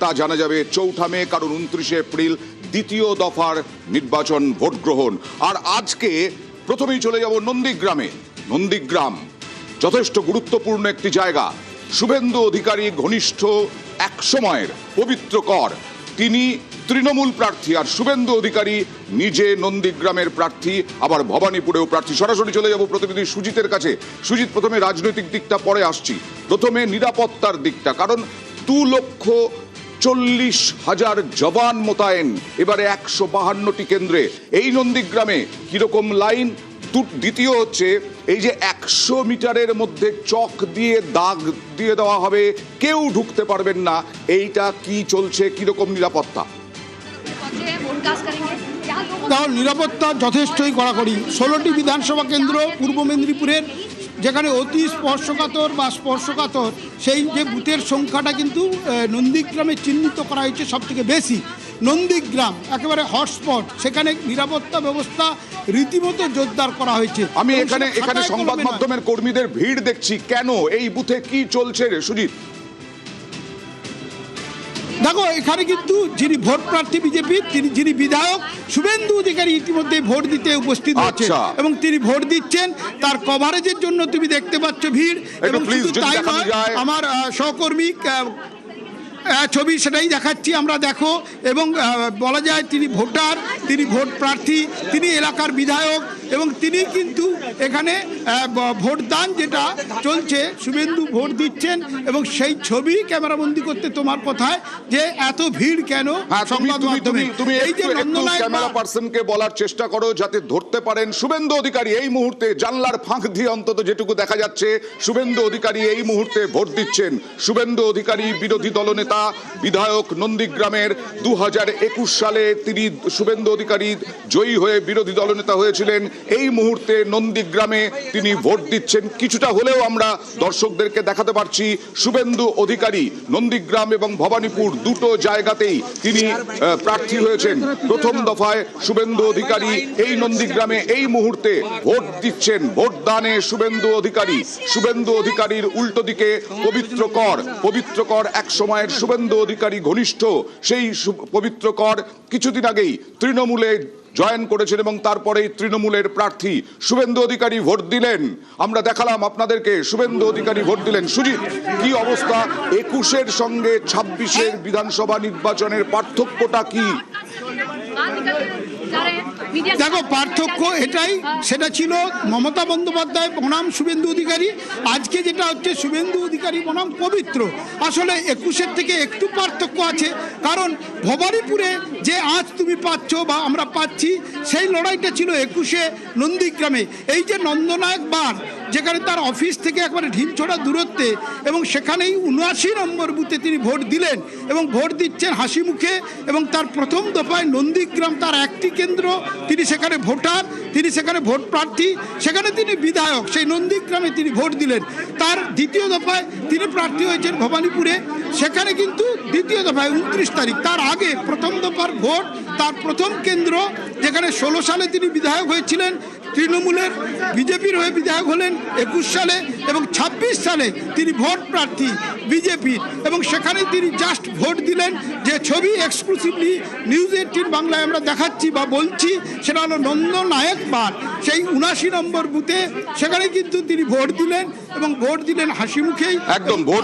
তা জানা যাবে 4 মে, কারণ 29 এপ্রিল দ্বিতীয় দফার নির্বাচন ভোট গ্রহণ। আর আজকে প্রথমেই চলে যাব নন্দীগ্রামে। নন্দীগ্রাম যথেষ্ট গুরুত্বপূর্ণ একটি জায়গা। শুভেন্দু অধিকারী ঘনিষ্ঠ এক সময়ের পবিত্র কর, তিনি তৃণমূল প্রার্থী, আর শুভেন্দু অধিকারী নিজে নন্দীগ্রামের প্রার্থী, আবার ভবানীপুরেও প্রার্থী। সরাসরি চলে যাব প্রতিনিধি সুজিতের কাছে। সুজিত, প্রথমে রাজনৈতিক দিকটা পরে আসছি, প্রথমে নিরাপত্তার দিকটা, কারণ 2,40,000 জওয়ান মোতায়েন এবারে 152টি কেন্দ্রে। এই নন্দীগ্রামে কিরকম লাইন? দ্বিতীয় হচ্ছে এই যে 100 মিটারের মধ্যে চক দিয়ে দাগ দিয়ে দেওয়া হবে, কেউ ঢুকতে পারবেন না, এইটা কি চলছে? কিরকম নিরাপত্তা? নিরাপত্তা যথেষ্টই কড়াকড়ি। 16টি বিধানসভা কেন্দ্র পূর্ব মেদিনীপুরের, যেখানে অতি স্পর্শকাতর বা স্পর্শকাতর সেই যে বুথের সংখ্যাটা কিন্তু নন্দীগ্রামে চিহ্নিত করা হয়েছে সবথেকে বেশি। নন্দীগ্রাম একেবারে হটস্পট, সেখানে নিরাপত্তা ব্যবস্থা রীতিমতো জোরদার করা হয়েছে। আমি এখানে সংবাদ মাধ্যমের কর্মীদের ভিড় দেখছি, কেন? এই বুথে কি চলছে রে সুজিত? দেখো, এখানে কিন্তু যিনি ভোট প্রার্থী বিজেপি, যিনি বিধায়ক শুভেন্দু অধিকারী ইতিমধ্যে ভোট দিতে উপস্থিত হচ্ছে এবং তিনি ভোট দিচ্ছেন। তার কভারেজের জন্য তুমি দেখতে পাচ্ছ ভিড়। এবং শুধু তাই নয়, আমার সহকর্মী ছবি সেটাই দেখাচ্ছি আমরা, দেখো। এবং বলা যায় তিনি ভোটার, তিনি ভোট প্রার্থী, তিনি এলাকার বিধায়ক এবং তিনি কিন্তু এখানে ভোটদান যেটা চলছে, শুভেন্দু ভোট দিচ্ছেন এবং সেই ছবি ক্যামেরাবন্দি করতে তোমার কথায় যে এত ভিড় কেন সংবাদ মাধ্যমে। তুমি এই যে ক্যামেরা পার্সনকে বলার চেষ্টা করো যাতে ধরতে পারেন শুভেন্দু অধিকারী এই মুহূর্তে জানলার ফাঁক দিয়ে অন্তত যেটুকু দেখা যাচ্ছে, শুভেন্দু অধিকারী এই মুহূর্তে ভোট দিচ্ছেন। শুভেন্দু অধিকারী বিরোধী দলনেতা, বিধায়ক নন্দীগ্রামের। 2021 সালে তিনি শুভেন্দু অধিকারী জয়ী হয়ে বিরোধী দলনেতা হয়েছিলেন। এই মুহূর্তে নন্দীগ্রামে তিনি ভোট দিচ্ছেন। কিছুটা হলেও আমরা দর্শকদেরকে দেখাতে পারছি শুভেন্দু অধিকারী নন্দীগ্রাম এবং ভবানীপুর দুটো জায়গাতেই তিনি প্রার্থী হয়েছেন। প্রথম দফায় শুভেন্দু অধিকারী এই নন্দীগ্রামে এই মুহূর্তে ভোট দিচ্ছেন। ভোটদানে শুভেন্দু অধিকারী, শুভেন্দু অধিকারীর উল্টো দিকে পবিত্র কর এক সময়ের শুভেন্দু অধিকারী ঘনিষ্ঠ সেই পবিত্র কর কিছুদিন আগেই তৃণমূলে জয়েন করেছেন এবং তারপরেই তৃণমূলের প্রার্থী শুভেন্দু অধিকারী ভোট দিলেন। আমরা দেখালাম আপনাদেরকে, শুভেন্দু অধিকারী ভোট দিলেন। সুজিত, কি অবস্থা? 21-এর সঙ্গে 26-এর বিধানসভা নির্বাচনের পার্থক্যটা কি? দেখো, পার্থক্য এটাই, সেটা ছিল মমতা বন্দ্যোপাধ্যায় বনাম শুভেন্দু অধিকারী। আজকে যেটা হচ্ছে শুভেন্দু অধিকারী বনাম পবিত্র। আসলে 21-এর থেকে একটু পার্থক্য আছে, কারণ ভবানীপুরে যে আজ তুমি পাচ্ছ বা আমরা পাচ্ছি, সেই লড়াইটা ছিল 21-এ নন্দীগ্রামে। এই যে নন্দনায়ক বার, যেখানে তার অফিস থেকে একবারে ঢিমছোড়া দূরত্বে, এবং সেখানেই 79 নম্বর বুথে তিনি ভোট দিলেন এবং ভোট দিচ্ছেন হাসি মুখে। এবং তার প্রথম দফায় নন্দীগ্রাম তার একটি কেন্দ্র, তিনি সেখানে ভোটার, তিনি সেখানে ভোট প্রার্থী, সেখানে তিনি বিধায়ক, সেই নন্দীগ্রামে তিনি ভোট দিলেন। তার দ্বিতীয় দফায় তিনি প্রার্থী হয়েছেন ভবানীপুরে, সেখানে কিন্তু দ্বিতীয় দফায় 29 তারিখ। তার আগে প্রথম দফার ভোট, তার প্রথম কেন্দ্র, যেখানে 16 সালে তিনি বিধায়ক হয়েছিলেন, তৃণমূলের বিজেপির হয়ে বিধায়ক হলেন 21 সালে এবং 26 সালে তিনি ভোট প্রার্থী বিজেপির, এবং সেখানে তিনি জাস্ট ভোট দিলেন। যে ছবি এক্সক্লুসিভলি নিউজ 18 বাংলায় আমরা দেখাচ্ছি বা বলছি, সেটা হলো নন্দনায়ক বার, সেই 79 নম্বর বুথে। সেখানে কিন্তু তিনি ভোট দিলেন এবং ভোট দিলেন হাসি মুখেই। একদম ভোট